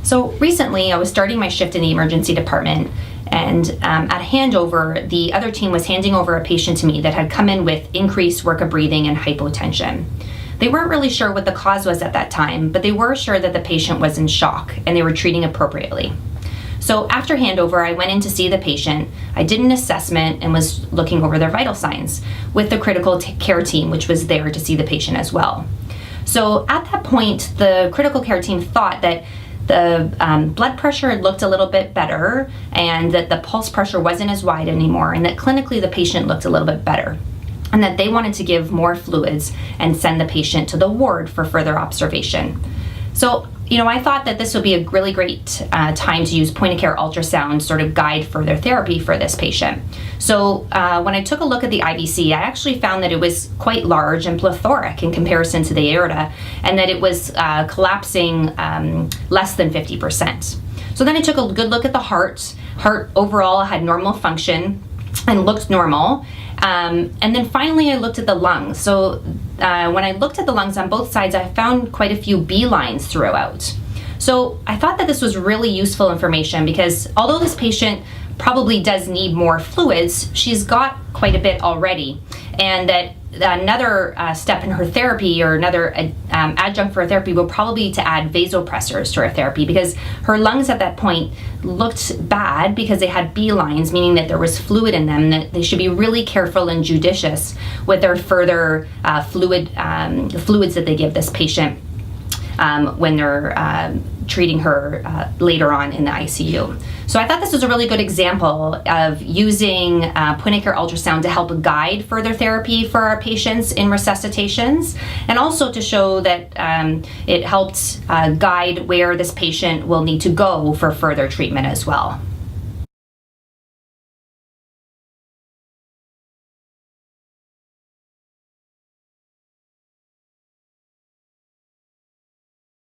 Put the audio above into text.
So recently I was starting my shift in the emergency department, and at a handover, the other team was handing over a patient to me that had come in with increased work of breathing and hypotension. They weren't really sure what the cause was at that time, but they were sure that the patient was in shock and they were treating appropriately. So after handover, I went in to see the patient. I did an assessment and was looking over their vital signs with the critical care team, which was there to see the patient as well. So at that point, the critical care team thought that the blood pressure looked a little bit better and that the pulse pressure wasn't as wide anymore, and that clinically the patient looked a little bit better, and that they wanted to give more fluids and send the patient to the ward for further observation. So, I thought that this would be a really great time to use point-of-care ultrasound sort of guide further therapy for this patient. So when I took a look at the IVC, I actually found that it was quite large and plethoric in comparison to the aorta, and that it was collapsing less than 50%. So then I took a good look at the heart. Heart overall had normal function and looked normal. And then finally I looked at the lungs. So when I looked at the lungs on both sides, I found quite a few B lines throughout. So I thought that this was really useful information because although this patient probably does need more fluids, she's got quite a bit already. And that another step in her therapy, or another adjunct for her therapy, will probably be to add vasopressors to her therapy, because her lungs at that point looked bad because they had B lines, meaning that there was fluid in them, that they should be really careful and judicious with their further fluids that they give this patient when they're treating her later on in the ICU. So I thought this was a really good example of using point-of-care ultrasound to help guide further therapy for our patients in resuscitations, and also to show that it helped guide where this patient will need to go for further treatment as well.